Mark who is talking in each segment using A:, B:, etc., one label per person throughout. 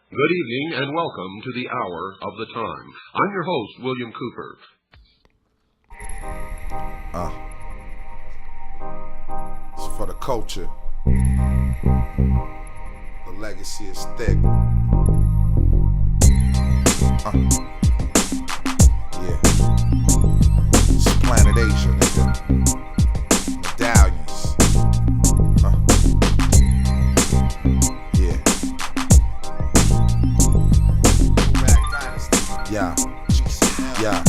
A: Good evening and welcome to the Hour of the Time. I'm your host, William Cooper.
B: It's for the culture. The legacy is thick. Yeah. It's Planet Asia, nigga. Medallions. Yeah.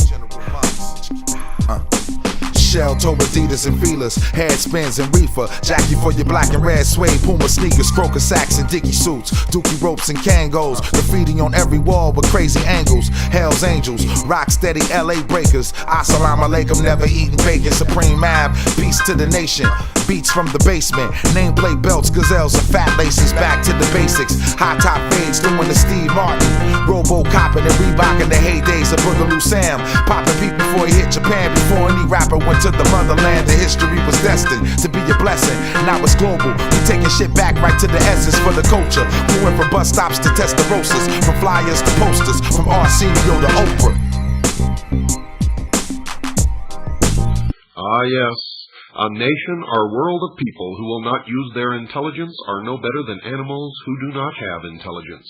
B: Shell toe Adidas and feelers, head spins and reefer. Jackie for your black and red suede, Puma sneakers, Croker sacks and Dickie suits, Dookie ropes and Kangos. Graffiti on every wall with crazy angles. Hell's Angels, rock steady LA breakers. Assalamu alaikum, never eating bacon. Supreme Ab, peace to the nation. Beats from the basement, nameplate belts, gazelles and fat laces. Back to the basics, high top fades doing the Steve Martin. Robo-copping and Reebok in the heydays of Boogaloo Sam. Popping Pete before he hit Japan, before any rapper went to the motherland. The history was destined to be a blessing. Now it's global, we taking shit back right to the essence for the culture. We went from bus stops to Testarossas, from flyers to posters, from Arsenio to Oprah.
A: Ah, yes. A nation or world of people who will not use their intelligence are no better than animals who do not have intelligence.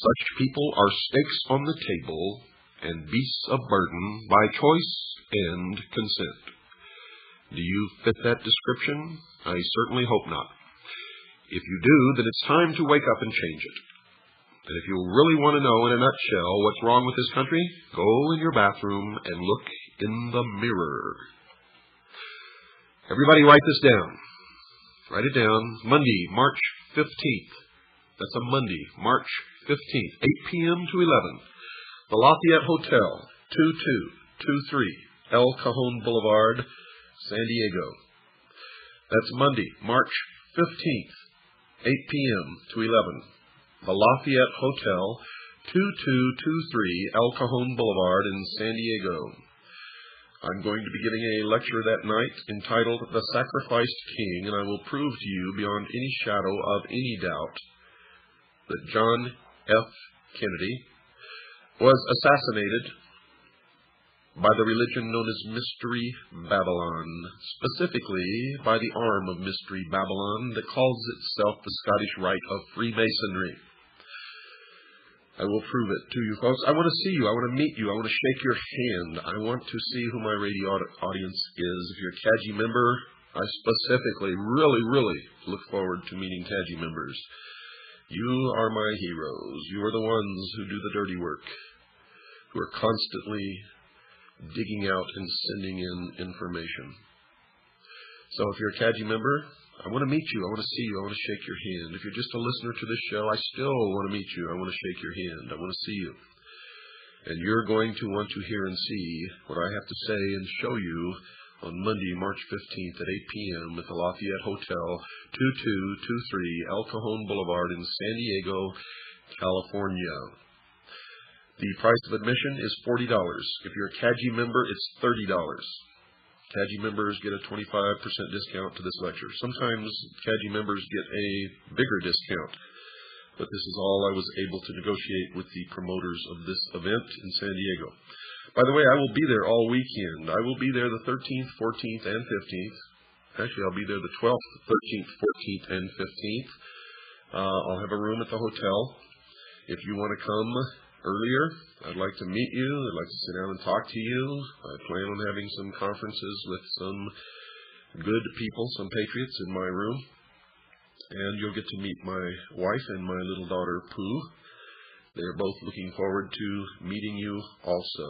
A: Such people are stakes on the table and beasts of burden by choice and consent. Do you fit that description? I certainly hope not. If you do, then it's time to wake up and change it. And if you really want to know in a nutshell what's wrong with this country, go in your bathroom and look in the mirror. Everybody write this down. Write it down. Monday, March 15th. That's a Monday, March 15th, 8 p.m. to 11. The Lafayette Hotel, 2223 El Cajon Boulevard, San Diego. That's Monday, March 15th, 8 p.m. to 11. The Lafayette Hotel, 2223 El Cajon Boulevard in San Diego. I'm going to be giving a lecture that night entitled The Sacrificed King, and I will prove to you beyond any shadow of any doubt that John F. Kennedy was assassinated by the religion known as Mystery Babylon, specifically by the arm of Mystery Babylon that calls itself the Scottish Rite of Freemasonry. I will prove it to you folks. I want to see you. I want to meet you. I want to shake your hand. I want to see who my radio audience is. If you're a CAGI member, I specifically really look forward to meeting CAGI members. You are my heroes. You are the ones who do the dirty work, who are constantly digging out and sending in information. So if you're a CAGI member, I want to meet you. I want to see you. I want to shake your hand. If you're just a listener to this show, I still want to meet you. I want to shake your hand. I want to see you. And you're going to want to hear and see what I have to say and show you on Monday, March 15th at 8 p.m. at the Lafayette Hotel, 2223 El Cajon Boulevard in San Diego, California. The price of admission is $40. If you're a CAGI member, it's $30. CAGI members get a 25% discount to this lecture. Sometimes CAGI members get a bigger discount, but this is all I was able to negotiate with the promoters of this event in San Diego. By the way, I will be there all weekend. I will be there the 13th, 14th, and 15th. Actually, I'll be there the 12th, 13th, 14th, and 15th. I'll have a room at the hotel. If you want to come earlier. I'd like to meet you. I'd like to sit down and talk to you. I plan on having some conferences with some good people, some patriots in my room. And you'll get to meet my wife and my little daughter, Pooh. They're both looking forward to meeting you also.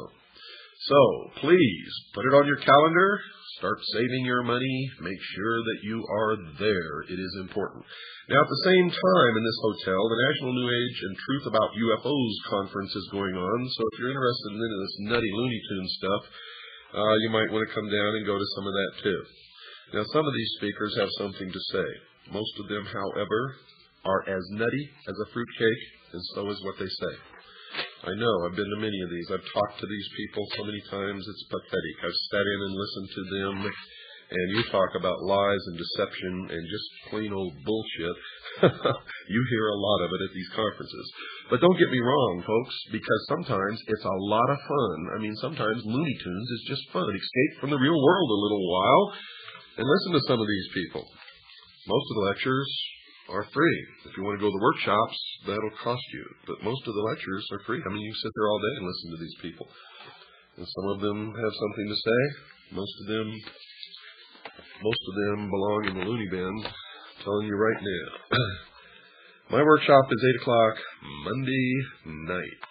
A: So, please, put it on your calendar. Start saving your money. Make sure that you are there. It is important. Now, at the same time, in this hotel, the National New Age and Truth About UFOs conference is going on. So if you're interested in any of this nutty Looney Tunes stuff, you might want to come down and go to some of that too. Now, some of these speakers have something to say. Most of them, however, are as nutty as a fruitcake, and so is what they say. I know. I've been to many of these. I've talked to these people so many times, it's pathetic. I've sat in and listened to them, and you talk about lies and deception and just plain old bullshit. You hear a lot of it at these conferences. But don't get me wrong, folks, because sometimes it's a lot of fun. I mean, sometimes Looney Tunes is just fun. Escape from the real world a little while and listen to some of these people. Most of the lectures are free. If you want to go to the workshops, that'll cost you. But most of the lectures are free. I mean, you can sit there all day and listen to these people. And some of them have something to say. Most of them belong in the loony bin. I'm telling you right now. My workshop is 8 o'clock Monday night.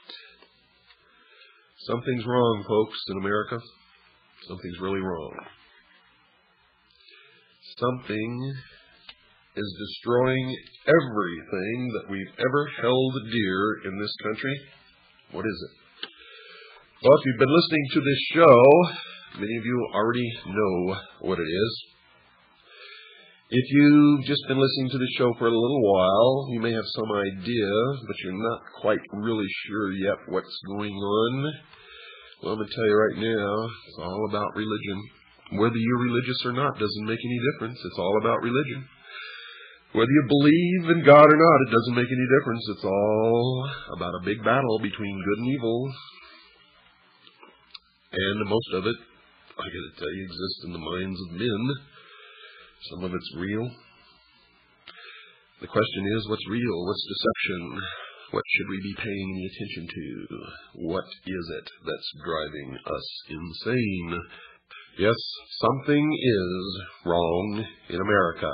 A: Something's wrong, folks, in America. Something's really wrong. Something is destroying everything that we've ever held dear in this country. What is it? Well, if you've been listening to this show, many of you already know what it is. If you've just been listening to the show for a little while, you may have some idea, but you're not quite really sure yet what's going on. Well, I'm going to tell you right now, it's all about religion. Whether you're religious or not doesn't make any difference. It's all about religion. Whether you believe in God or not, it doesn't make any difference. It's all about a big battle between good and evil. And most of it, I got to tell you, exists in the minds of men. Some of it's real. The question is, what's real? What's deception? What should we be paying any attention to? What is it that's driving us insane? Yes, something is wrong in America.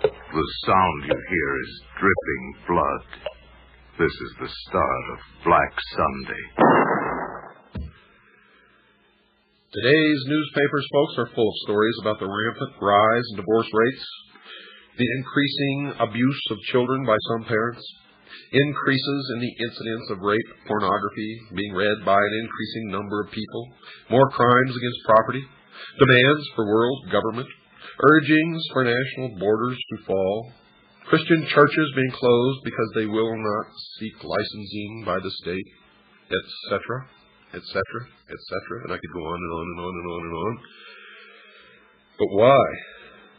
C: The sound you hear is dripping blood. This is the start of Black Sunday.
A: Today's newspapers, folks, are full of stories about the rampant rise in divorce rates, the increasing abuse of children by some parents, increases in the incidence of rape pornography being read by an increasing number of people, more crimes against property, demands for world government, urgings for national borders to fall, Christian churches being closed because they will not seek licensing by the state, etc., etc., etc., and I could go on and on and on and on and on. But why?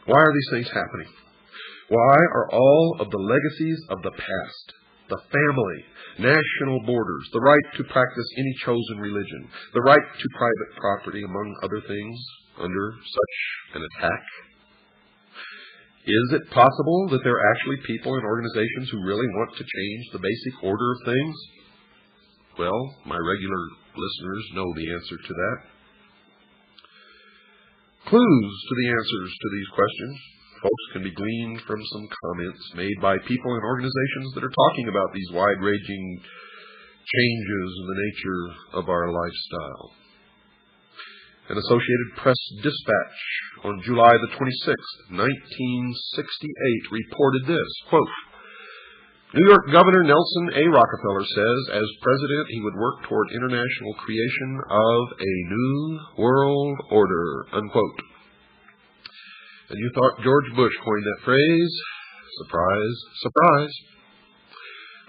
A: Why are these things happening? Why are all of the legacies of the past, the family, national borders, the right to practice any chosen religion, the right to private property, among other things, under such an attack? Is it possible that there are actually people and organizations who really want to change the basic order of things? Well, my regular listeners know the answer to that. Clues to the answers to these questions, folks, can be gleaned from some comments made by people and organizations that are talking about these wide-ranging changes in the nature of our lifestyle. An Associated Press dispatch on July the 26th, 1968, reported this, quote, New York Governor Nelson A. Rockefeller says, as president, he would work toward international creation of a new world order, unquote. And you thought George Bush coined that phrase? Surprise, surprise.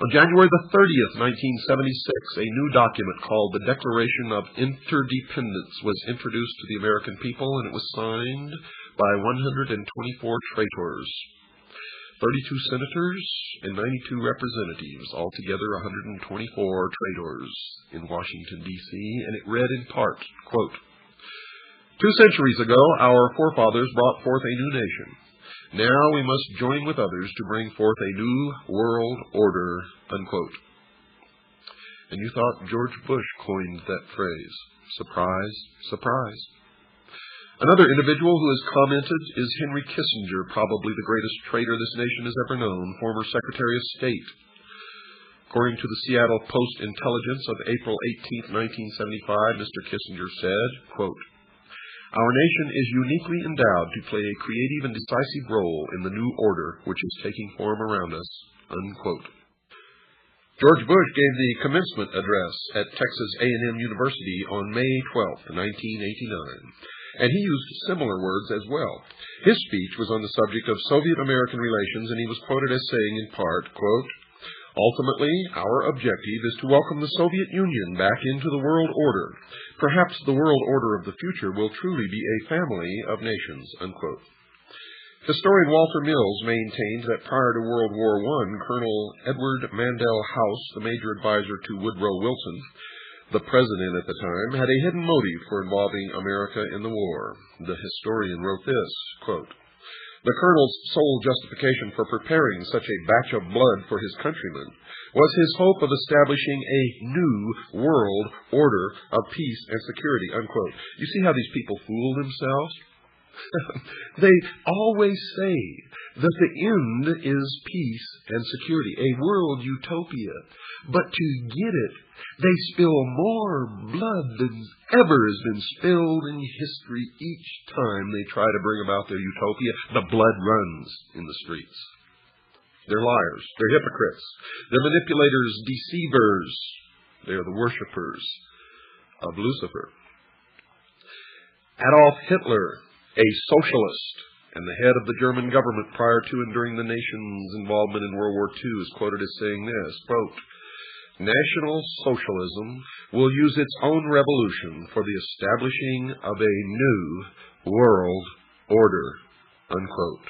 A: On January the 30th, 1976, a new document called the Declaration of Interdependence was introduced to the American people, and it was signed by 124 traitors, 32 senators, and 92 representatives, altogether 124 traitors in Washington, D.C., and it read in part, quote, 2 centuries ago, our forefathers brought forth a new nation. Now we must join with others to bring forth a new world order, unquote. And you thought George Bush coined that phrase. Surprise, surprise. Another individual who has commented is Henry Kissinger, probably the greatest traitor this nation has ever known, former Secretary of State. According to the Seattle Post-Intelligence of April 18, 1975, Mr. Kissinger said, quote, "Our nation is uniquely endowed to play a creative and decisive role in the new order which is taking form around us," unquote. George Bush gave the commencement address at Texas A&M University on May 12, 1989, and he used similar words as well. His speech was on the subject of Soviet-American relations, and he was quoted as saying in part, quote, "Ultimately, our objective is to welcome the Soviet Union back into the world order. Perhaps the world order of the future will truly be a family of nations," unquote. Historian Walter Mills maintains that prior to World War I, Colonel Edward Mandell House, the major advisor to Woodrow Wilson, the president at the time, had a hidden motive for involving America in the war. The historian wrote this, quote, "The colonel's sole justification for preparing such a batch of blood for his countrymen was his hope of establishing a new world order of peace and security," unquote. You see how these people fool themselves? They always say that the end is peace and security, a world utopia. But to get it, they spill more blood than ever has been spilled in history each time they try to bring about their utopia. The blood runs in the streets. They're liars. They're hypocrites. They're manipulators, deceivers. They're the worshippers of Lucifer. Adolf Hitler, a socialist and the head of the German government prior to and during the nation's involvement in World War II, is quoted as saying this, quote, "National Socialism will use its own revolution for the establishing of a new world order," unquote.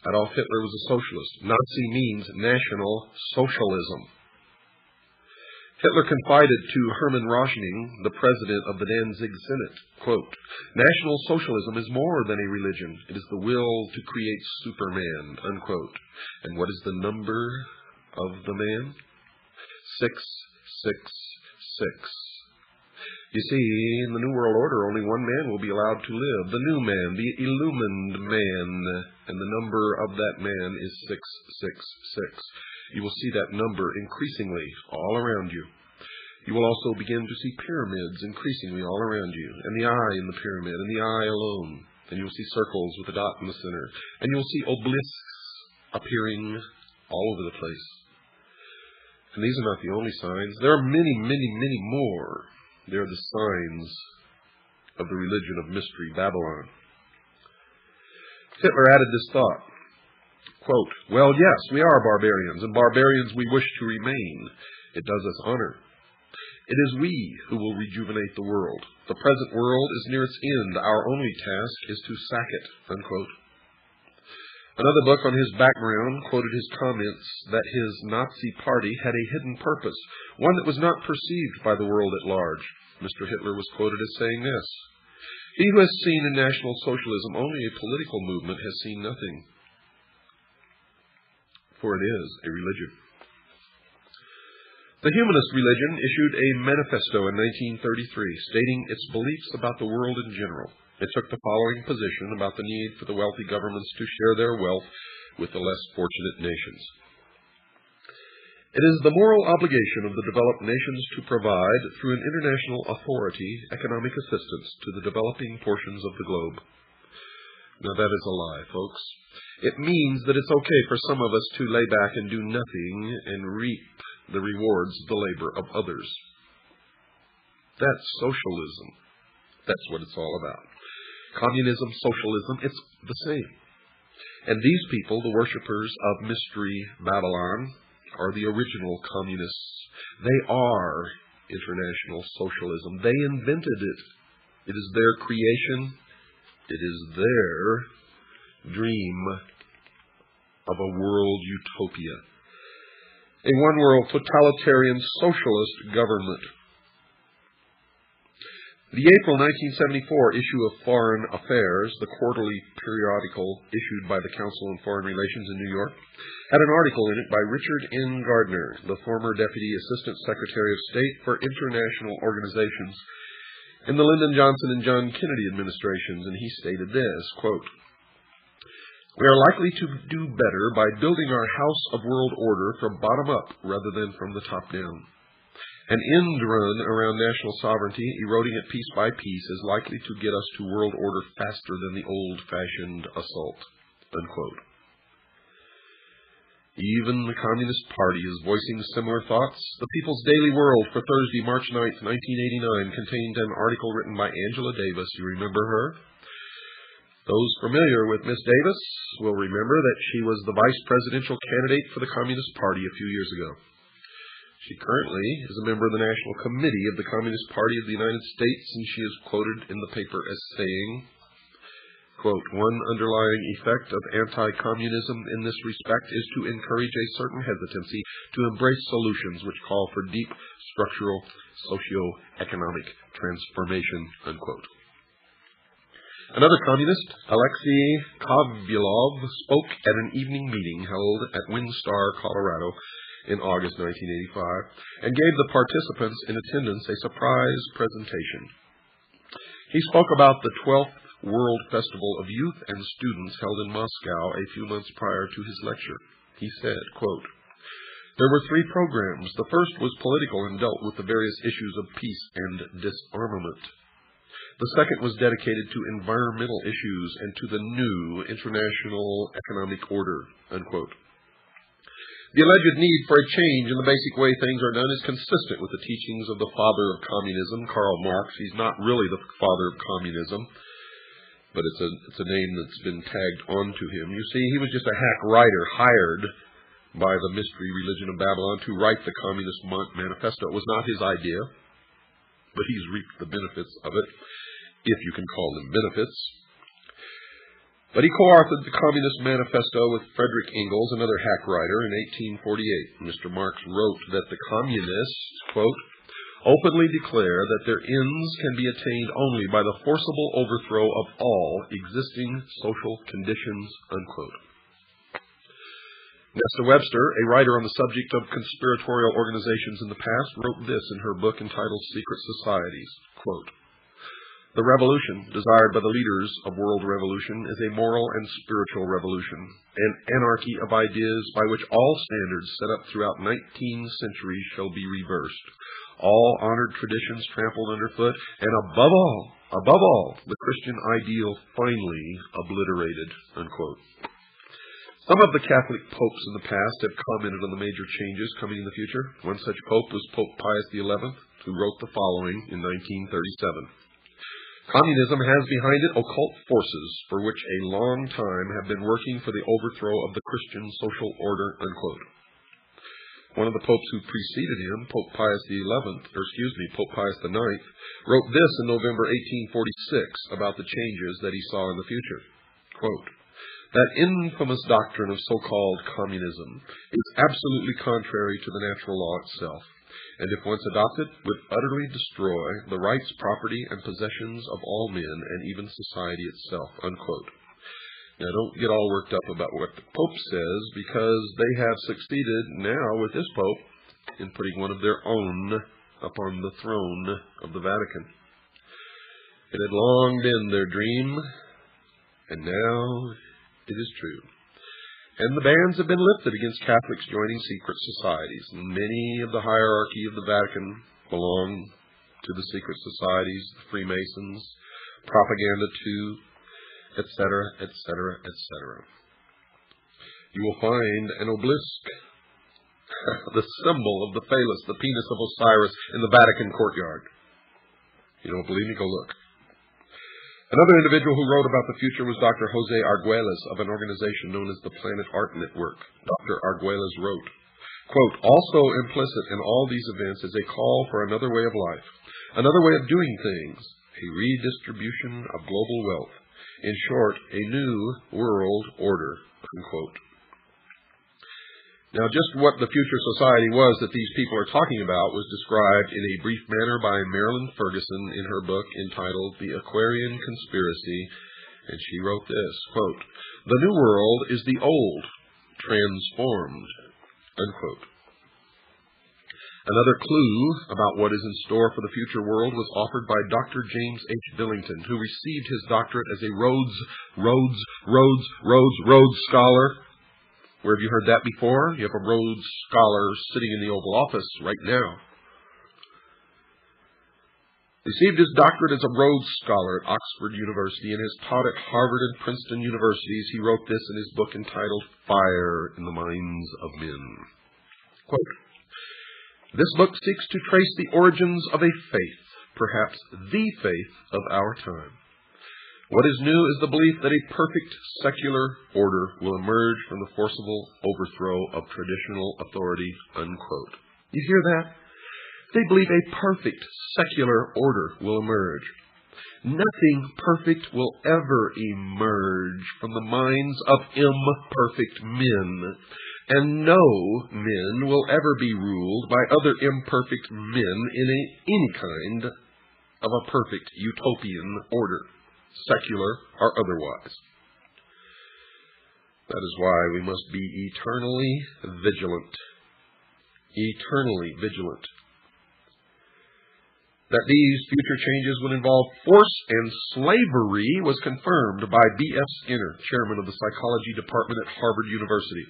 A: Adolf Hitler was a socialist. Nazi means National Socialism. Hitler confided to Hermann Röschning, the president of the Danzig Senate, quote, "National Socialism is more than a religion. It is the will to create Superman," unquote. And what is the number of the man? 666. You see, in the New World Order, only one man will be allowed to live, the new man, the illumined man, and the number of that man is 666. You will see that number increasingly all around you. You will also begin to see pyramids increasingly all around you, and the eye in the pyramid, and the eye alone. And you will see circles with a dot in the center, and you will see obelisks appearing all over the place. And these are not the only signs. There are many, many, many more. They are the signs of the religion of Mystery Babylon. Hitler added this thought, quote, "Well, yes, we are barbarians, and barbarians we wish to remain. It does us honor. It is we who will rejuvenate the world. The present world is near its end. Our only task is to sack it," unquote. Another book on his background quoted his comments that his Nazi party had a hidden purpose, one that was not perceived by the world at large. Mr. Hitler was quoted as saying this, "He who has seen in National Socialism only a political movement has seen nothing, for it is a religion." The Humanist religion issued a manifesto in 1933 stating its beliefs about the world in general. It took the following position about the need for the wealthy governments to share their wealth with the less fortunate nations. It is the moral obligation of the developed nations to provide, through an international authority, economic assistance to the developing portions of the globe. Now that is a lie, folks. It means that it's okay for some of us to lay back and do nothing and reap the rewards of the labor of others. That's socialism. That's what it's all about. Communism, socialism, it's the same. And these people, the worshippers of Mystery Babylon, are the original communists. They are international socialism. They invented it. It is their creation. It is their dream of a world utopia. A one-world totalitarian socialist government. The April 1974 issue of Foreign Affairs, the quarterly periodical issued by the Council on Foreign Relations in New York, had an article in it by Richard N. Gardner, the former Deputy Assistant Secretary of State for International Organizations in the Lyndon Johnson and John Kennedy administrations, and he stated this, quote, "We are likely to do better by building our house of world order from bottom up rather than from the top down. An end run around national sovereignty, eroding it piece by piece, is likely to get us to world order faster than the old-fashioned assault." Unquote. Even the Communist Party is voicing similar thoughts. The People's Daily World for Thursday, March 9th, 1989, contained an article written by Angela Davis. You remember her? Those familiar with Miss Davis will remember that she was the vice presidential candidate for the Communist Party a few years ago. She currently is a member of the National Committee of the Communist Party of the United States, and she is quoted in the paper as saying, quote, "One underlying effect of anti-communism in this respect is to encourage a certain hesitancy to embrace solutions which call for deep structural socio-economic transformation." Unquote. Another communist, Alexei Kovylov, spoke at an evening meeting held at Windstar, Colorado, in August 1985, and gave the participants in attendance a surprise presentation. He spoke about the 12th World Festival of Youth and Students held in Moscow a few months prior to his lecture. He said, quote, "There were 3 programs. The first was political and dealt with the various issues of peace and disarmament. The second was dedicated to environmental issues and to the new international economic order." Unquote. The alleged need for a change in the basic way things are done is consistent with the teachings of the father of communism, Karl Marx. He's not really the father of communism, but it's a name that's been tagged onto him. You see, he was just a hack writer hired by the mystery religion of Babylon to write the Communist Manifesto. It was not his idea, but he's reaped the benefits of it, if you can call them benefits. But he co-authored the Communist Manifesto with Frederick Engels, another hack writer, in 1848. Mr. Marx wrote that the communists, quote, "openly declare that their ends can be attained only by the forcible overthrow of all existing social conditions." Unquote. Nesta Webster, a writer on the subject of conspiratorial organizations in the past, wrote this in her book entitled Secret Societies, quote, "The revolution desired by the leaders of world revolution is a moral and spiritual revolution, an anarchy of ideas by which all standards set up throughout 19 centuries shall be reversed, all honored traditions trampled underfoot, and above all, the Christian ideal finally obliterated." Unquote. Some of the Catholic popes in the past have commented on the major changes coming in the future. One such pope was Pope Pius XI, who wrote the following in 1937. "Communism has behind it occult forces for which a long time have been working for the overthrow of the Christian social order." Unquote. One of the popes who preceded him, Pope Pius IX, wrote this in November 1846 about the changes that he saw in the future. Quote, "That infamous doctrine of so-called communism is absolutely contrary to the natural law itself, and if once adopted, would utterly destroy the rights, property, and possessions of all men, and even society itself." Unquote. Now, don't get all worked up about what the Pope says, because they have succeeded now with this Pope in putting one of their own upon the throne of the Vatican. It had long been their dream, and now it is true. And the bans have been lifted against Catholics joining secret societies. Many of the hierarchy of the Vatican belong to the secret societies, the Freemasons, Propaganda II, etc., etc., etc. You will find an obelisk, the symbol of the phallus, the penis of Osiris, in the Vatican courtyard. You don't believe me? Go look. Another individual who wrote about the future was Dr. Jose Arguelles of an organization known as the Planet Art Network. Dr. Arguelles wrote, quote, "Also implicit in all these events is a call for another way of life, another way of doing things, a redistribution of global wealth. In short, a new world order." Unquote. Now, just what the future society was that these people are talking about was described in a brief manner by Marilyn Ferguson in her book entitled The Aquarian Conspiracy, and she wrote this, quote, "The New World is the old, transformed," unquote. Another clue about what is in store for the future world was offered by Dr. James H. Billington, who received his doctorate as a Rhodes Scholar. Where have you heard that before? You have a Rhodes Scholar sitting in the Oval Office right now. Received his doctorate as a Rhodes Scholar at Oxford University and has taught at Harvard and Princeton universities. He wrote this in his book entitled Fire in the Minds of Men. Quote, "This book seeks to trace the origins of a faith, perhaps the faith of our time. What is new is the belief that a perfect secular order will emerge from the forcible overthrow of traditional authority," unquote. You hear that? They believe a perfect secular order will emerge. Nothing perfect will ever emerge from the minds of imperfect men, and no men will ever be ruled by other imperfect men in any kind of a perfect utopian order, secular or otherwise. That is why we must be eternally vigilant. Eternally vigilant. That these future changes would involve force and slavery was confirmed by B.F. Skinner, chairman of the psychology department at Harvard University.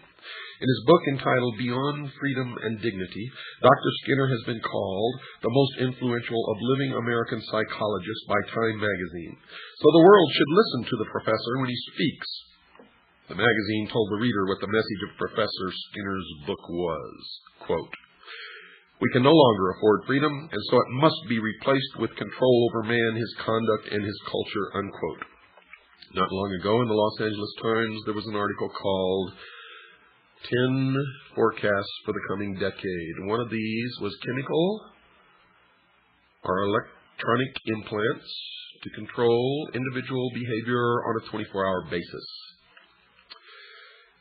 A: In his book entitled Beyond Freedom and Dignity, Dr. Skinner has been called the most influential of living American psychologists by Time magazine. So the world should listen to the professor when he speaks. The magazine told the reader what the message of Professor Skinner's book was. Quote, "We can no longer afford freedom, and so it must be replaced with control over man, his conduct, and his culture," unquote. Not long ago in the Los Angeles Times, there was an article called 10 Forecasts for the Coming Decade. One of these was chemical or electronic implants to control individual behavior on a 24-hour basis.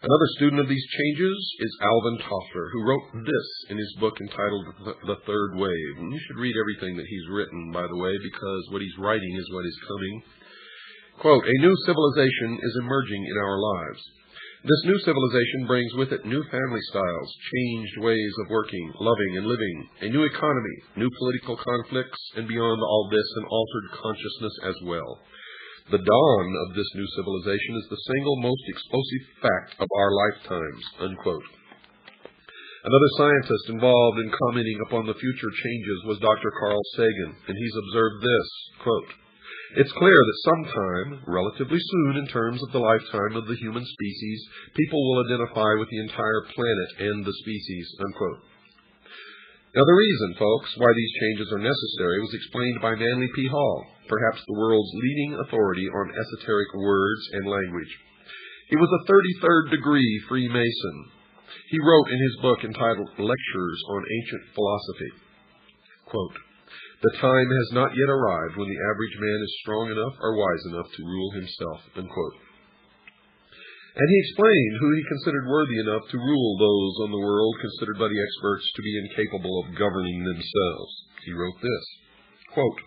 A: Another student of these changes is Alvin Toffler, who wrote this in his book entitled The Third Wave. And you should read everything that he's written, by the way, because what he's writing is what is coming. Quote, "A new civilization is emerging in our lives. This new civilization brings with it new family styles, changed ways of working, loving, and living, a new economy, new political conflicts, and beyond all this, an altered consciousness as well. The dawn of this new civilization is the single most explosive fact of our lifetimes," unquote. Another scientist involved in commenting upon the future changes was Dr. Carl Sagan, and he's observed this, quote, "It's clear that sometime, relatively soon in terms of the lifetime of the human species, people will identify with the entire planet and the species," unquote. Now, the reason, folks, why these changes are necessary was explained by Manly P. Hall, perhaps the world's leading authority on esoteric words and language. He was a 33rd degree Freemason. He wrote in his book entitled Lectures on Ancient Philosophy, quote, "The time has not yet arrived when the average man is strong enough or wise enough to rule himself," unquote. And he explained who he considered worthy enough to rule those on the world considered by the experts to be incapable of governing themselves. He wrote this, quote,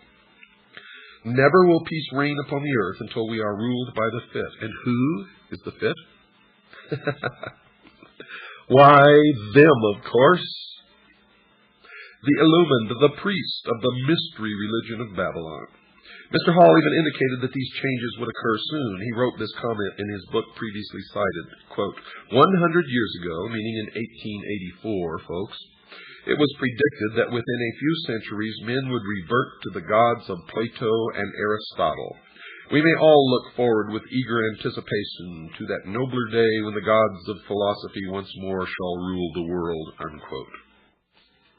A: "Never will peace reign upon the earth until we are ruled by the fit." And who is the fit? Why, them, of course. The illumined, the priest of the mystery religion of Babylon. Mr. Hall even indicated that these changes would occur soon. He wrote this comment in his book previously cited, quote, 100 years ago, meaning in 1884, folks, it was predicted that within a few centuries men would revert to the gods of Plato and Aristotle. We may all look forward with eager anticipation to that nobler day when the gods of philosophy once more shall rule the world, unquote.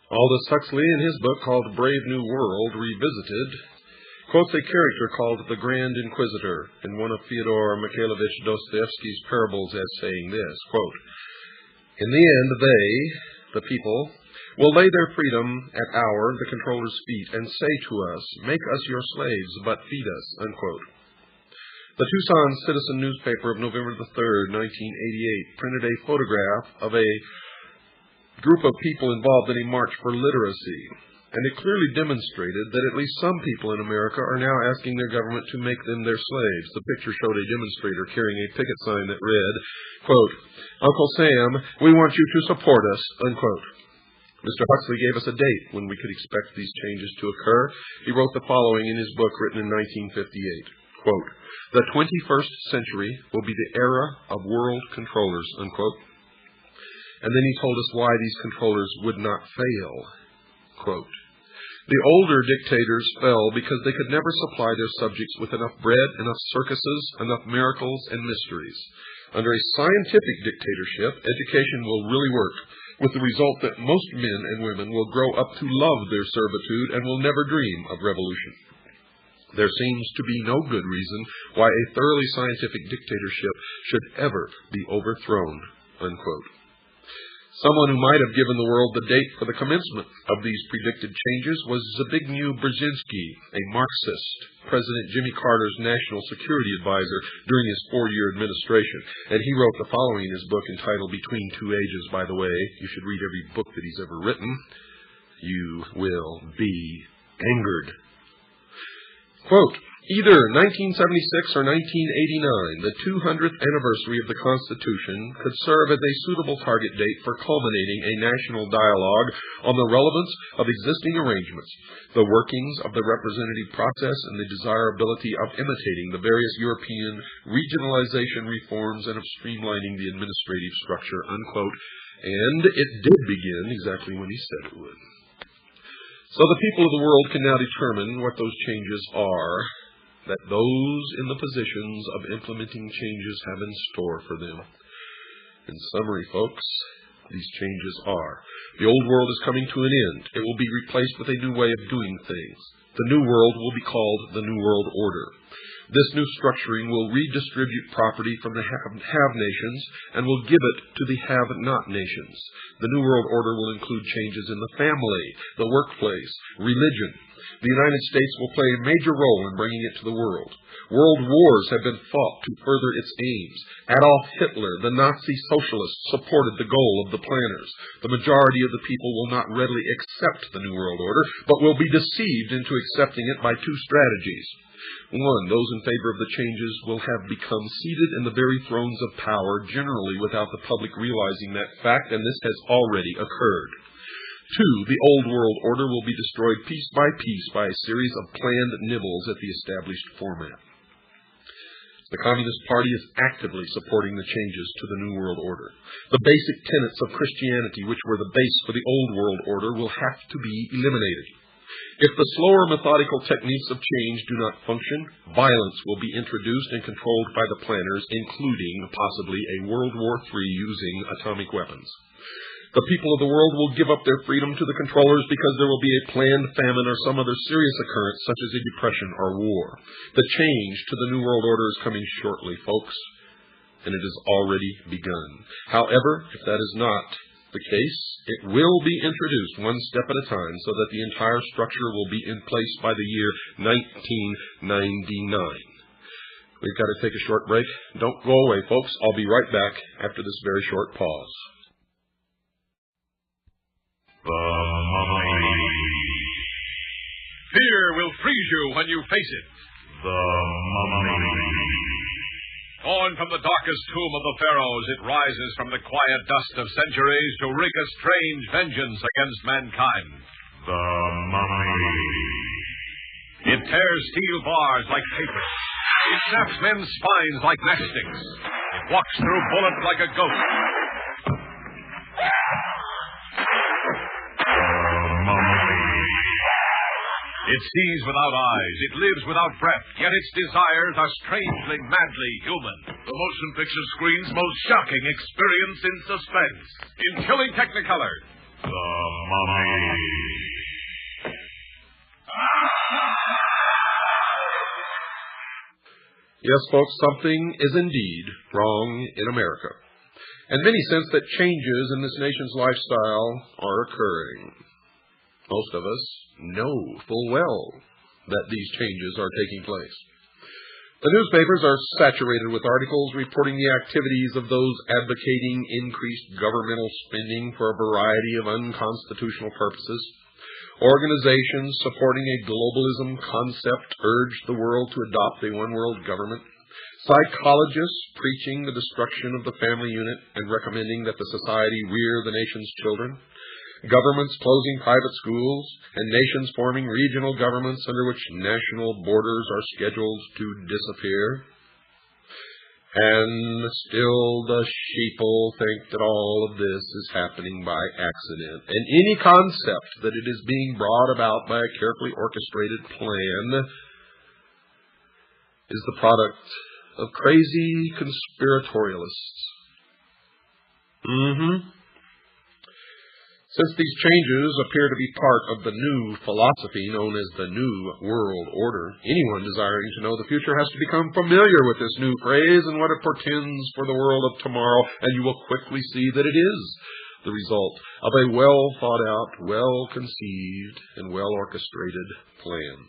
A: Aldous Huxley, in his book called Brave New World Revisited, quotes a character called the Grand Inquisitor in one of Fyodor Mikhailovich Dostoevsky's parables as saying this, quote, "In the end, they, the people, will lay their freedom at our, the controller's feet, and say to us, 'Make us your slaves, but feed us,'" unquote. The Tucson Citizen newspaper of November the 3rd, 1988, printed a photograph of a group of people involved in a march for literacy, and it clearly demonstrated that at least some people in America are now asking their government to make them their slaves. The picture showed a demonstrator carrying a picket sign that read, quote, "Uncle Sam, we want you to support us," unquote. Mr. Huxley gave us a date when we could expect these changes to occur. He wrote the following in his book written in 1958, quote, "The 21st century will be the era of world controllers," unquote. And then he told us why these controllers would not fail. Quote, "The older dictators fell because they could never supply their subjects with enough bread, enough circuses, enough miracles and mysteries. Under a scientific dictatorship, education will really work, with the result that most men and women will grow up to love their servitude and will never dream of revolution. There seems to be no good reason why a thoroughly scientific dictatorship should ever be overthrown," unquote. Someone who might have given the world the date for the commencement of these predicted changes was Zbigniew Brzezinski, a Marxist, President Jimmy Carter's national security advisor during his 4-year administration. And he wrote the following in his book entitled Between Two Ages, by the way. You should read every book that he's ever written. You will be angered. Quote, "Either 1976 or 1989, the 200th anniversary of the Constitution, could serve as a suitable target date for culminating a national dialogue on the relevance of existing arrangements, the workings of the representative process, and the desirability of imitating the various European regionalization reforms and of streamlining the administrative structure," unquote. And it did begin exactly when he said it would. So the people of the world can now determine what those changes are that those in the positions of implementing changes have in store for them. In summary, folks, these changes are: the old world is coming to an end. It will be replaced with a new way of doing things. The new world will be called the New World Order. This new structuring will redistribute property from the have nations and will give it to the have-not nations. The New World Order will include changes in the family, the workplace, religion. The United States will play a major role in bringing it to the world. World wars have been fought to further its aims. Adolf Hitler, the Nazi socialist, supported the goal of the planners. The majority of the people will not readily accept the New World Order, but will be deceived into accepting it by two strategies. One, those in favor of the changes will have become seated in the very thrones of power, generally without the public realizing that fact, and this has already occurred. Two, the old world order will be destroyed piece by piece by a series of planned nibbles at the established format. The Communist Party is actively supporting the changes to the New World Order. The basic tenets of Christianity, which were the base for the Old World Order, will have to be eliminated. If the slower methodical techniques of change do not function, violence will be introduced and controlled by the planners, including possibly a World War III using atomic weapons. The people of the world will give up their freedom to the controllers because there will be a planned famine or some other serious occurrence, such as a depression or war. The change to the New World Order is coming shortly, folks, and it has already begun. However, if that is not the case, it will be introduced one step at a time so that the entire structure will be in place by the year 1999. We've got to take a short break. Don't go away, folks. I'll be right back after this very short pause.
D: The Mummy. Fear will freeze you when you face it. The Mummy. Born from the darkest tomb of the pharaohs, it rises from the quiet dust of centuries to wreak a strange vengeance against mankind. The Mummy. It tears steel bars like paper. It snaps men's spines like matchsticks. It walks through bullets like a ghost. It sees without eyes, it lives without breath, yet its desires are strangely, madly human. The motion picture screen's most shocking experience in suspense. In chilling Technicolor. The Mummy.
A: Yes, folks, something is indeed wrong in America. And many sense that changes in this nation's lifestyle are occurring. Most of us know full well that these changes are taking place. The newspapers are saturated with articles reporting the activities of those advocating increased governmental spending for a variety of unconstitutional purposes. Organizations supporting a globalism concept urge the world to adopt a one-world government. Psychologists preaching the destruction of the family unit and recommending that the society rear the nation's children. Governments closing private schools, and nations forming regional governments under which national borders are scheduled to disappear. And still the sheeple think that all of this is happening by accident, and any concept that it is being brought about by a carefully orchestrated plan is the product of crazy conspiratorialists. Since these changes appear to be part of the new philosophy known as the New World Order, anyone desiring to know the future has to become familiar with this new phrase and what it portends for the world of tomorrow, and you will quickly see that it is the result of a well-thought-out, well-conceived, and well-orchestrated plan.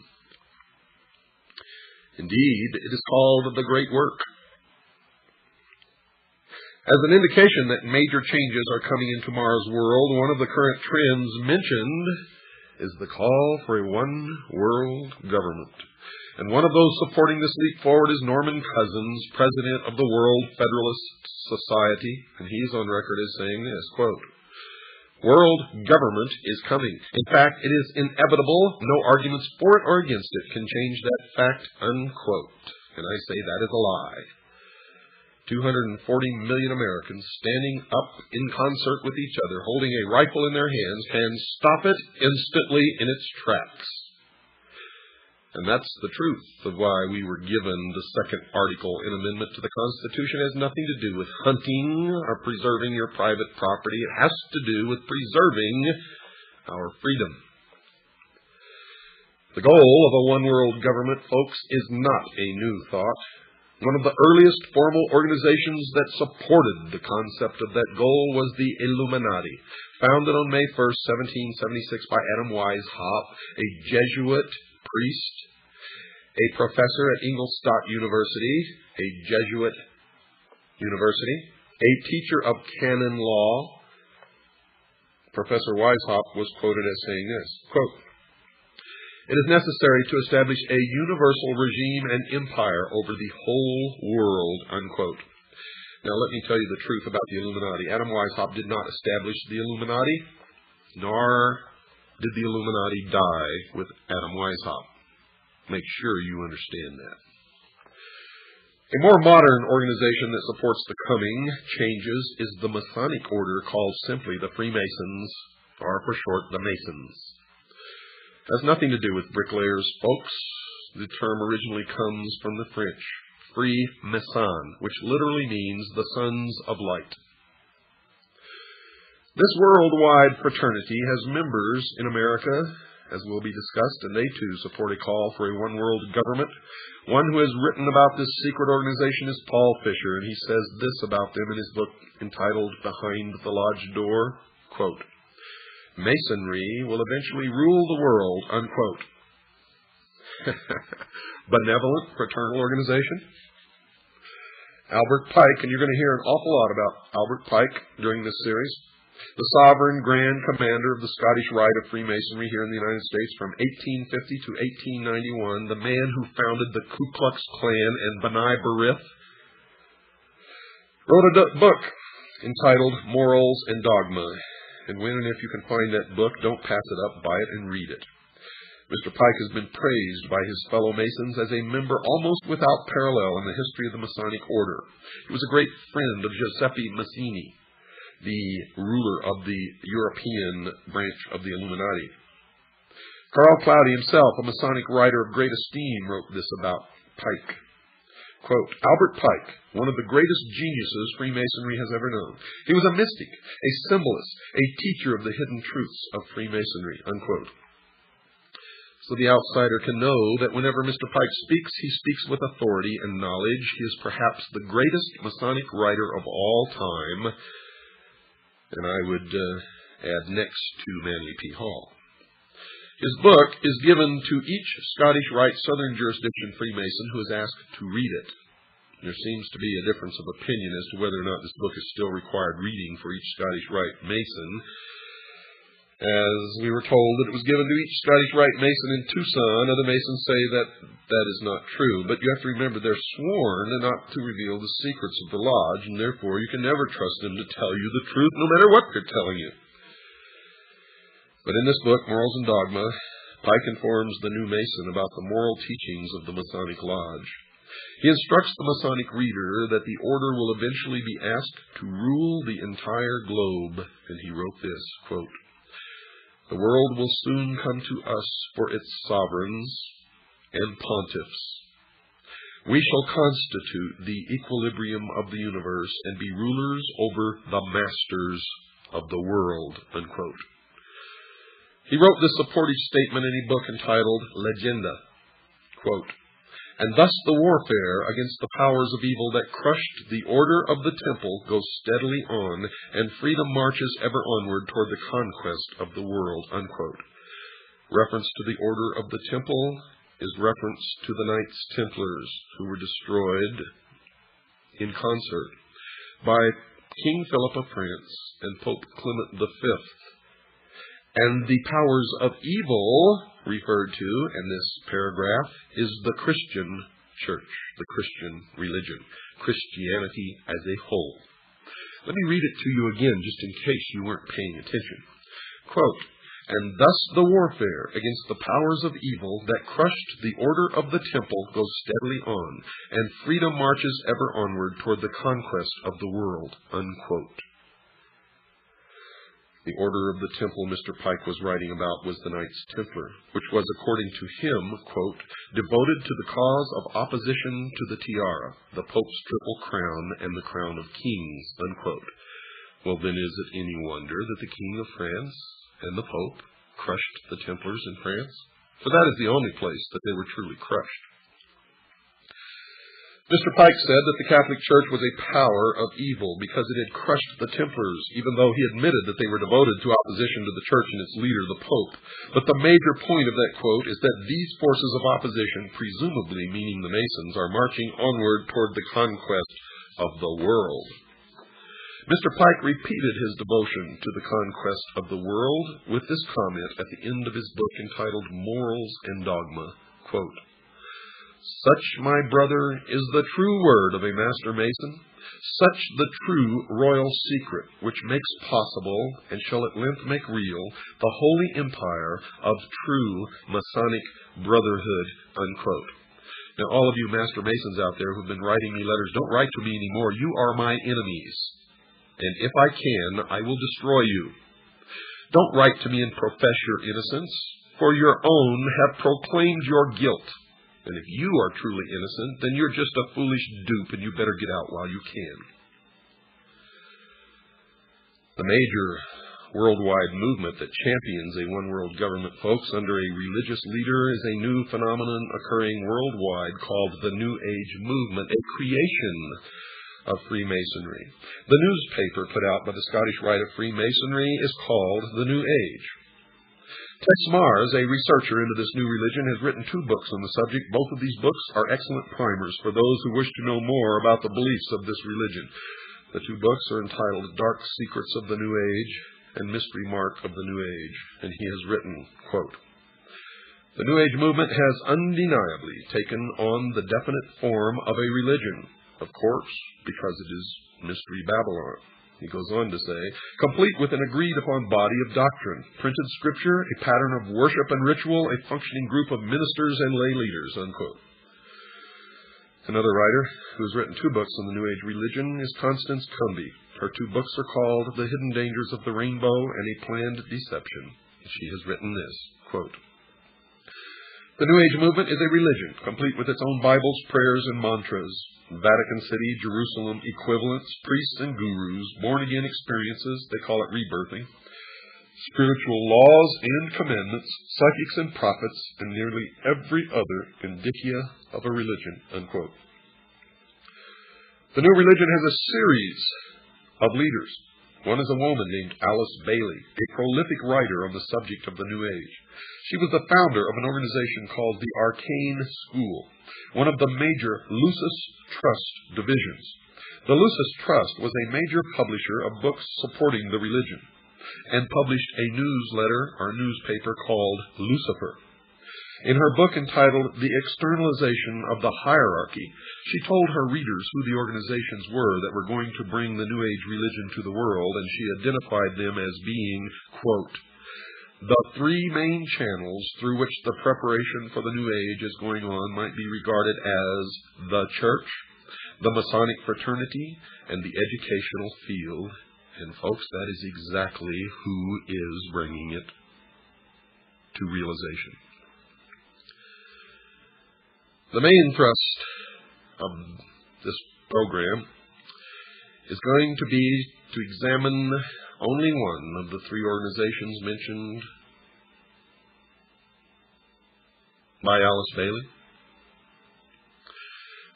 A: Indeed, it is called the Great Work. As an indication that major changes are coming in tomorrow's world, one of the current trends mentioned is the call for a one-world government. And one of those supporting this leap forward is Norman Cousins, president of the World Federalist Society, and he's on record as saying this, quote, "World government is coming. In fact, it is inevitable. No arguments for it or against it can change that fact," unquote. And I say that is a lie. 240 million Americans standing up in concert with each other, holding a rifle in their hands, can stop it instantly in its tracks. And that's the truth of why we were given the second article in amendment to the Constitution. It has nothing to do with hunting or preserving your private property. It has to do with preserving our freedom. The goal of a one-world government, folks, is not a new thought. One of the earliest formal organizations that supported the concept of that goal was the Illuminati, founded on May 1st, 1776 by Adam Weishaupt, a Jesuit priest, a professor at Ingolstadt University, a Jesuit university, a teacher of canon law. Professor Weishaupt was quoted as saying this, quote, "It is necessary to establish a universal regime and empire over the whole world," unquote. Now let me tell you the truth about the Illuminati. Adam Weishaupt did not establish the Illuminati, nor did the Illuminati die with Adam Weishaupt. Make sure you understand that. A more modern organization that supports the coming changes is the Masonic order, called simply the Freemasons, or for short, the Masons. It has nothing to do with bricklayers, folks. The term originally comes from the French, Free-Mason, which literally means the sons of light. This worldwide fraternity has members in America, as will be discussed, and they too support a call for a one-world government. One who has written about this secret organization is Paul Fisher, and he says this about them in his book entitled Behind the Lodge Door, quote, "Masonry will eventually rule the world," unquote. Benevolent fraternal organization. Albert Pike, and you're going to hear an awful lot about Albert Pike during this series. The sovereign grand commander of the Scottish Rite of Freemasonry here in the United States from 1850 to 1891, the man who founded the Ku Klux Klan and B'nai B'rith, wrote a book entitled Morals and Dogma. And when and if you can find that book, don't pass it up, buy it and read it. Mr. Pike has been praised by his fellow Masons as a member almost without parallel in the history of the Masonic order. He was a great friend of Giuseppe Mazzini, the ruler of the European branch of the Illuminati. Carl Cloudy himself, a Masonic writer of great esteem, wrote this about Pike. Quote, "Albert Pike, one of the greatest geniuses Freemasonry has ever known. He was a mystic, a symbolist, a teacher of the hidden truths of Freemasonry," unquote. So the outsider can know that whenever Mr. Pike speaks, he speaks with authority and knowledge. He is perhaps the greatest Masonic writer of all time, and I would add next to Manly P. Hall. His book is given to each Scottish Rite Southern Jurisdiction Freemason who is asked to read it. There seems to be a difference of opinion as to whether or not this book is still required reading for each Scottish Rite Mason. As we were told that it was given to each Scottish Rite Mason in Tucson, other Masons say that that is not true. But you have to remember they're sworn not to reveal the secrets of the lodge, and therefore you can never trust them to tell you the truth, no matter what they're telling you. But in this book, Morals and Dogma, Pike informs the new Mason about the moral teachings of the Masonic Lodge. He instructs the Masonic reader that the order will eventually be asked to rule the entire globe, and he wrote this, quote, "The world will soon come to us for its sovereigns and pontiffs. We shall constitute the equilibrium of the universe and be rulers over the masters of the world," unquote. He wrote this supportive statement in a book entitled Legenda, quote, "And thus the warfare against the powers of evil that crushed the order of the temple goes steadily on, and freedom marches ever onward toward the conquest of the world," unquote. Reference to the order of the temple is reference to the Knights Templars, who were destroyed in concert by King Philip of France and Pope Clement V. And the powers of evil referred to in this paragraph is the Christian church, the Christian religion, Christianity as a whole. Let me read it to you again, just in case you weren't paying attention. Quote, "And thus the warfare against the powers of evil that crushed the order of the temple goes steadily on, and freedom marches ever onward toward the conquest of the world," unquote. The order of the temple Mr. Pike was writing about was the Knights Templar, which was, according to him, quote, "devoted to the cause of opposition to the tiara, the Pope's triple crown, and the crown of kings," unquote. Well, then is it any wonder that the King of France and the Pope crushed the Templars in France? For that is the only place that they were truly crushed. Mr. Pike said that the Catholic Church was a power of evil because it had crushed the Templars, even though he admitted that they were devoted to opposition to the Church and its leader, the Pope. But the major point of that quote is that these forces of opposition, presumably meaning the Masons, are marching onward toward the conquest of the world. Mr. Pike repeated his devotion to the conquest of the world with this comment at the end of his book entitled Morals and Dogma, quote, "Such, my brother, is the true word of a Master Mason, such the true royal secret which makes possible, and shall at length make real, the holy empire of true Masonic brotherhood," unquote. Now, all of you Master Masons out there who've been writing me letters, don't write to me anymore. You are my enemies. And if I can, I will destroy you. Don't write to me and profess your innocence, for your own have proclaimed your guilt. And if you are truly innocent, then you're just a foolish dupe, and you better get out while you can. The major worldwide movement that champions a one-world government, folks, under a religious leader is a new phenomenon occurring worldwide called the New Age movement, a creation of Freemasonry. The newspaper put out by the Scottish Rite of Freemasonry is called The New Age. Tex Mars, a researcher into this new religion, has written 2 books on the subject. Both of these books are excellent primers for those who wish to know more about the beliefs of this religion. The 2 books are entitled Dark Secrets of the New Age and Mystery Mark of the New Age, and he has written, quote, "The New Age movement has undeniably taken on the definite form of a religion, of course, because it is Mystery Babylon." He goes on to say, "complete with an agreed-upon body of doctrine, printed scripture, a pattern of worship and ritual, a functioning group of ministers and lay leaders," unquote. Another writer who has written 2 books on the New Age religion is Constance Cumby. Her 2 books are called The Hidden Dangers of the Rainbow and A Planned Deception. She has written this, quote, "The New Age movement is a religion, complete with its own Bibles, prayers, and mantras. Vatican City, Jerusalem equivalents, priests and gurus, born-again experiences, they call it rebirthing, spiritual laws and commandments, psychics and prophets, and nearly every other indicia of a religion," unquote. The new religion has a series of leaders. One is a woman named Alice Bailey, a prolific writer on the subject of the New Age. She was the founder of an organization called the Arcane School, one of the major Lucis Trust divisions. The Lucis Trust was a major publisher of books supporting the religion, and published a newsletter or newspaper called Lucifer. In her book entitled The Externalization of the Hierarchy, she told her readers who the organizations were that were going to bring the New Age religion to the world, and she identified them as being, quote, the three main channels through which the preparation for the New Age is going on might be regarded as the Church, the Masonic Fraternity, and the educational field. And folks, that is exactly who is bringing it to realization. The main thrust of this program is going to be to examine only one of the three organizations mentioned by Alice Bailey,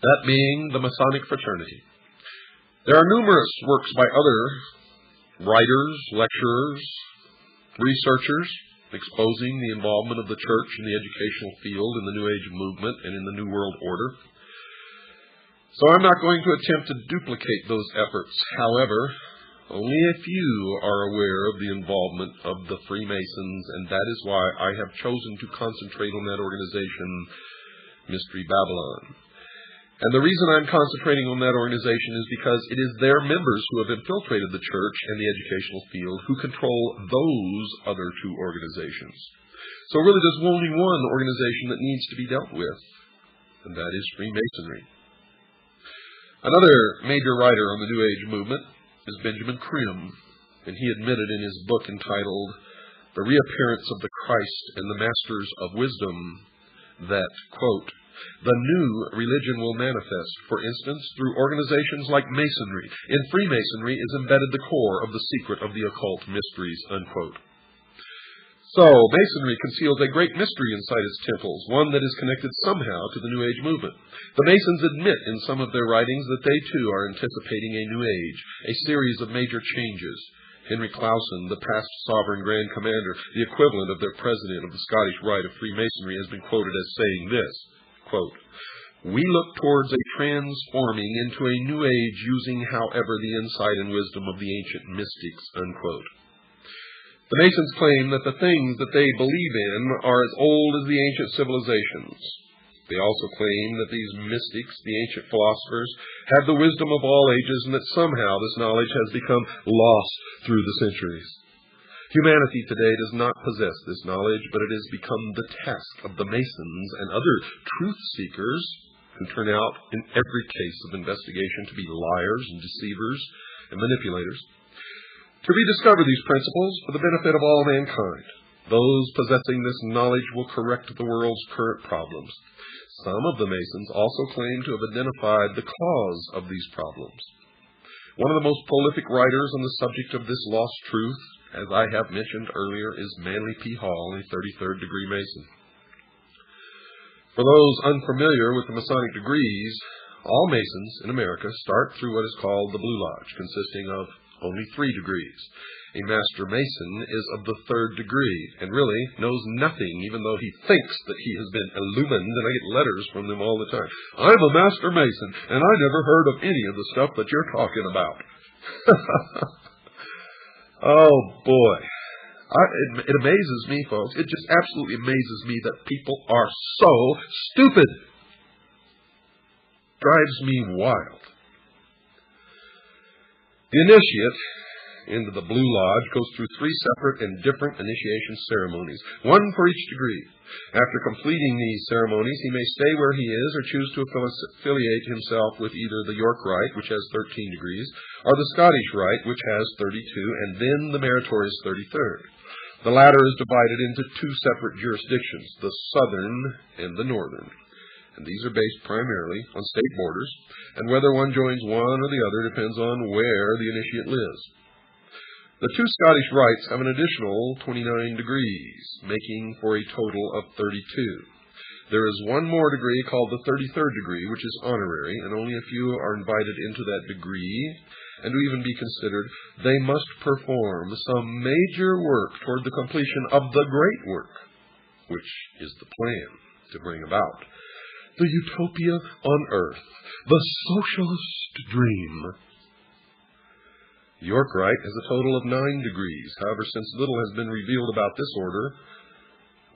A: that being the Masonic Fraternity. There are numerous works by other writers, lecturers, researchers exposing the involvement of the Church in the educational field, in the New Age movement, and in the New World Order. So I'm not going to attempt to duplicate those efforts. However, only a few are aware of the involvement of the Freemasons, and that is why I have chosen to concentrate on that organization, Mystery Babylon. And the reason I'm concentrating on that organization is because it is their members who have infiltrated the Church and the educational field who control those other two organizations. So really there's only one organization that needs to be dealt with, and that is Freemasonry. Another major writer on the New Age movement is Benjamin Creme, and he admitted in his book entitled The Reappearance of the Christ and the Masters of Wisdom that, quote, the new religion will manifest, for instance, through organizations like Masonry. In Freemasonry is embedded the core of the secret of the occult mysteries, unquote. So, Masonry conceals a great mystery inside its temples, one that is connected somehow to the New Age movement. The Masons admit in some of their writings that they too are anticipating a New Age, a series of major changes. Henry Clausen, the past sovereign Grand Commander, the equivalent of their president of the Scottish Rite of Freemasonry, has been quoted as saying this, quote, we look towards a transforming into a new age using, however, the insight and wisdom of the ancient mystics, unquote. The Masons claim that the things that they believe in are as old as the ancient civilizations. They also claim that these mystics, the ancient philosophers, have the wisdom of all ages and that somehow this knowledge has become lost through the centuries. Humanity today does not possess this knowledge, but it has become the task of the Masons and other truth-seekers who turn out, in every case of investigation, to be liars and deceivers and manipulators, to rediscover these principles for the benefit of all mankind. Those possessing this knowledge will correct the world's current problems. Some of the Masons also claim to have identified the cause of these problems. One of the most prolific writers on the subject of this lost truth, as I have mentioned earlier, is Manly P. Hall, a 33rd degree Mason. For those unfamiliar with the Masonic degrees, all Masons in America start through what is called the Blue Lodge, consisting of only 3 degrees. A Master Mason is of the 3rd degree, and really knows nothing, even though he thinks that he has been illumined, and I get letters from them all the time. I'm a Master Mason, and I never heard of any of the stuff that you're talking about. Oh, boy. It amazes me, folks. It just absolutely amazes me that people are so stupid. Drives me wild. The initiate into the Blue Lodge goes through 3 separate and different initiation ceremonies, one for each degree. After completing these ceremonies, he may stay where he is or choose to affiliate himself with either the York Rite, which has 13 degrees, or the Scottish Rite, which has 32, and then the meritorious 33rd. The latter is divided into 2 separate jurisdictions, the southern and the northern. And these are based primarily on state borders, and whether one joins one or the other depends on where the initiate lives. The 2 Scottish rites have an additional 29 degrees, making for a total of 32. There is one more degree called the 33rd degree, which is honorary, and only a few are invited into that degree. and to even be considered, they must perform some major work toward the completion of the great work, which is the plan to bring about the utopia on earth, the socialist dream. York Rite has a total of 9 degrees. However, since little has been revealed about this order,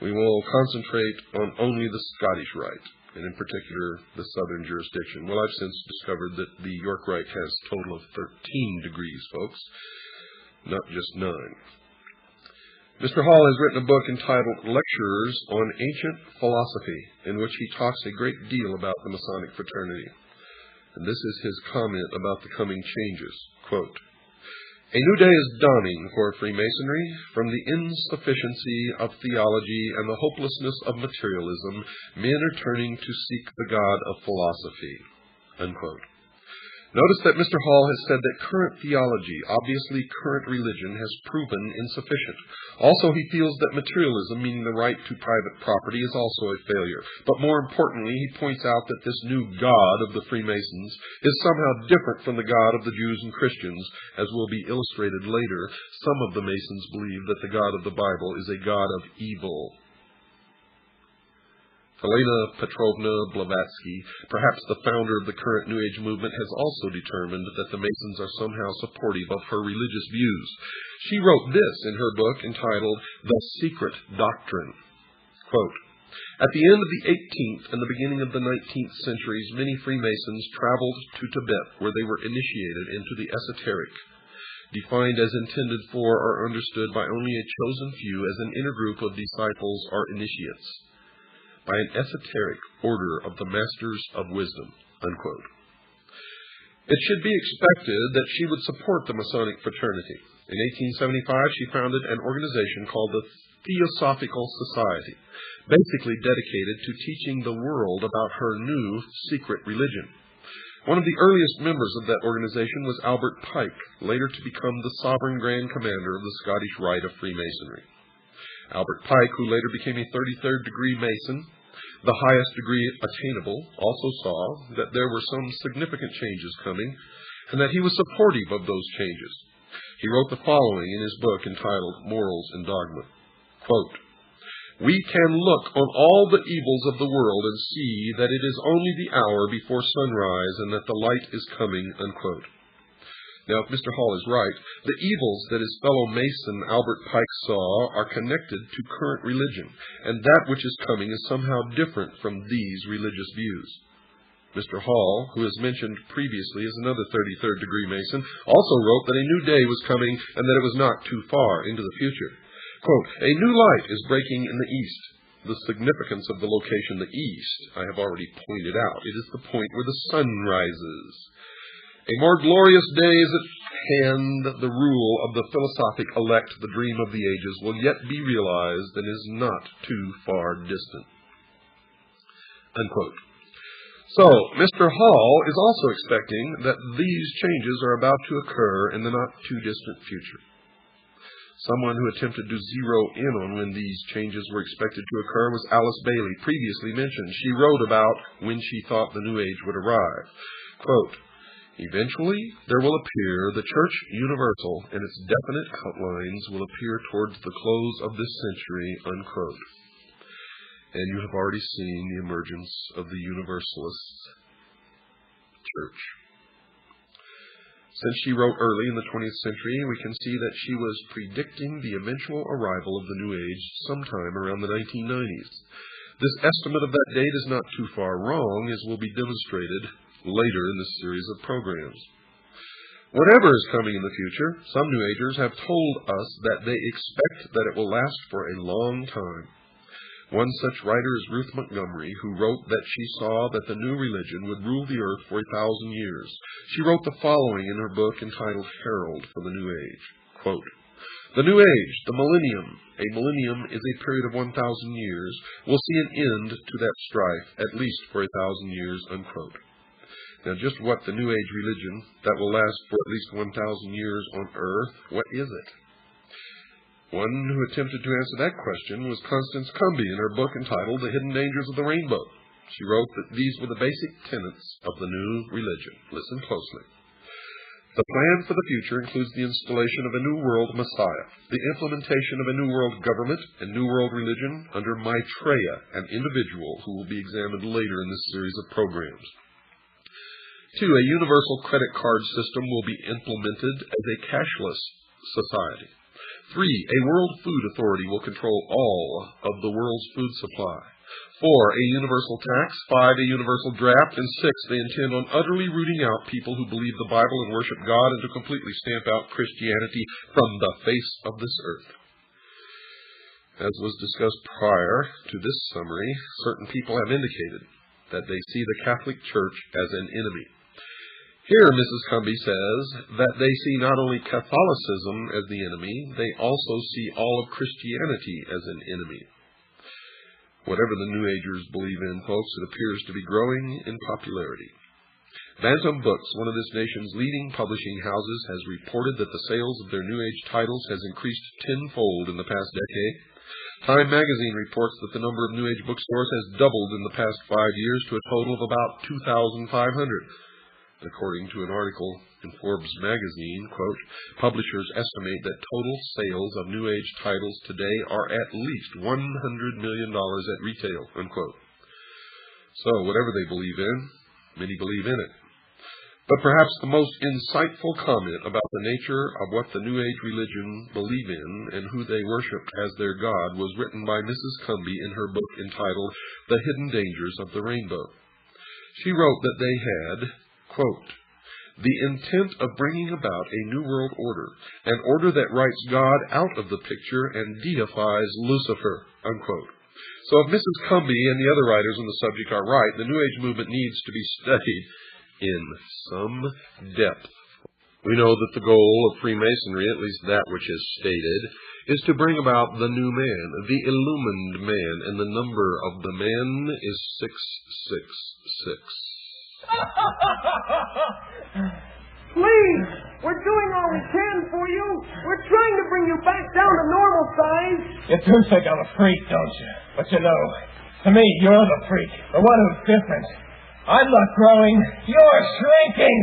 A: we will concentrate on only the Scottish Rite, and in particular the southern jurisdiction. Well, I've since discovered that the York Rite has a total of 13 degrees, folks, not just 9. Mr. Hall has written a book entitled Lectures on Ancient Philosophy, in which he talks a great deal about the Masonic fraternity. And this is his comment about the coming changes. Quote, "A new day is dawning for Freemasonry. From the insufficiency of theology and the hopelessness of materialism, men are turning to seek the God of philosophy." Unquote. Notice that Mr. Hall has said that current theology, obviously current religion, has proven insufficient. Also, he feels that materialism, meaning the right to private property, is also a failure. But more importantly, he points out that this new God of the Freemasons is somehow different from the God of the Jews and Christians. As will be illustrated later, some of the Masons believe that the God of the Bible is a God of evil. Helena Petrovna Blavatsky, perhaps the founder of the current New Age movement, has also determined that the Masons are somehow supportive of her religious views. She wrote this in her book entitled The Secret Doctrine. Quote, "At the end of the 18th and the beginning of the 19th centuries, many Freemasons traveled to Tibet, where they were initiated into the esoteric, defined as intended for or understood by only a chosen few as an inner group of disciples or initiates, by an esoteric order of the Masters of Wisdom." Unquote. It should be expected that she would support the Masonic fraternity. In 1875, she founded an organization called the Theosophical Society, basically dedicated to teaching the world about her new secret religion. One of the earliest members of that organization was Albert Pike, later to become the Sovereign Grand Commander of the Scottish Rite of Freemasonry. Albert Pike, who later became a 33rd degree Mason, the highest degree attainable, also saw that there were some significant changes coming, and that he was supportive of those changes. He wrote the following in his book entitled Morals and Dogma. Quote, "We can look on all the evils of the world and see that it is only the hour before sunrise and that the light is coming." Unquote. Now, if Mr. Hall is right, the evils that his fellow Mason Albert Pike saw are connected to current religion, and that which is coming is somehow different from these religious views. Mr. Hall, who is mentioned previously as another 33rd degree Mason, also wrote that a new day was coming and that it was not too far into the future. Quote, "A new light is breaking in the east." The significance of the location, the east, I have already pointed out. It is the point where the sun rises. "A more glorious day is at hand. The rule of the philosophic elect, the dream of the ages, will yet be realized and is not too far distant." Unquote. So, Mr. Hall is also expecting that these changes are about to occur in the not-too-distant future. Someone who attempted to zero in on when these changes were expected to occur was Alice Bailey, previously mentioned. She wrote about when she thought the New Age would arrive. Quote, "Eventually, there will appear the Church Universal, and its definite outlines will appear towards the close of this century." Unquote. And you have already seen the emergence of the Universalist Church. Since she wrote early in the 20th century, we can see that she was predicting the eventual arrival of the New Age sometime around the 1990s. This estimate of that date is not too far wrong, as will be demonstrated later in this series of programs. Whatever is coming in the future, some New Agers have told us that they expect that it will last for a long time. One such writer is Ruth Montgomery, who wrote that she saw that the new religion would rule the earth for 1,000 years. She wrote the following in her book entitled Herald for the New Age. Quote, "The New Age, the millennium, a millennium is a period of 1,000 years, will see an end to that strife, at least for 1,000 years." Unquote. Now, just what the New Age religion that will last for at least 1,000 years on earth, what is it? One who attempted to answer that question was Constance Cumby in her book entitled The Hidden Dangers of the Rainbow. She wrote that these were the basic tenets of the new religion. Listen closely. The plan for the future includes the installation of a New World Messiah, the implementation of a New World government and New World religion under Maitreya, an individual who will be examined later in this series of programs. 2. A universal credit card system will be implemented as a cashless society. 3. A World Food Authority will control all of the world's food supply. 4. A universal tax. 5. A universal draft. And 6. They intend on utterly rooting out people who believe the Bible and worship God, and to completely stamp out Christianity from the face of this earth. As was discussed prior to this summary, certain people have indicated that they see the Catholic Church as an enemy. Here, Mrs. Cumby says that they see not only Catholicism as the enemy, they also see all of Christianity as an enemy. Whatever the New Agers believe in, folks, it appears to be growing in popularity. Bantam Books, one of this nation's leading publishing houses, has reported that the sales of their New Age titles has increased tenfold in the past decade. Time magazine reports that the number of New Age bookstores has doubled in the past 5 years to a total of about 2,500. According to an article in Forbes magazine, quote, publishers estimate that total sales of New Age titles today are at least $100 million at retail, unquote. So, whatever they believe in, many believe in it. But perhaps the most insightful comment about the nature of what the New Age religion believe in and who they worship as their God was written by Mrs. Cumby in her book entitled The Hidden Dangers of the Rainbow. She wrote that they had, quote, the intent of bringing about a new world order, an order that writes God out of the picture and deifies Lucifer, unquote. So if Mrs. Cumby and the other writers on the subject are right, the New Age movement needs to be studied in some depth. We know that the goal of Freemasonry, at least that which is stated, is to bring about the new man, the illumined man, and the number of the man is 666.
E: Please, we're doing all we can for you. We're trying to bring you back down to normal size.
F: You do think I'm a freak, don't you? But you know, to me, you're the freak, the one who's different. I'm not growing, you're shrinking.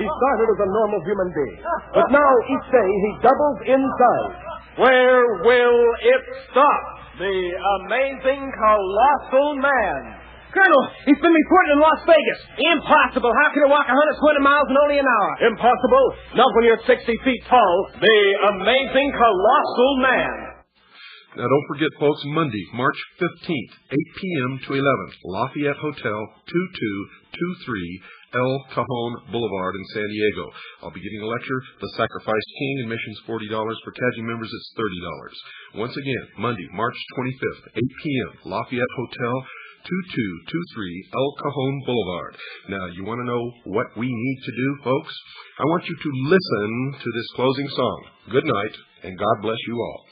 E: He started as a normal human being, but now each day he doubles in size. Where will it stop? The amazing colossal man.
F: Colonel, he's been reported in Las Vegas. Impossible. How can he walk 120 miles in only an hour?
E: Impossible? Not when you're 60 feet tall. The amazing colossal man.
A: Now, don't forget, folks, Monday, March 15th, 8 p.m. to 11, Lafayette Hotel, 2223 El Cajon Boulevard in San Diego. I'll be giving a lecture, The Sacrificed King. Admission's $40. For CAGI members, it's $30. Once again, Monday, March 25th, 8 p.m., Lafayette Hotel, 2223 El Cajon Boulevard. Now, you want to know what we need to do, folks? I want you to listen to this closing song. Good night, and God bless you all.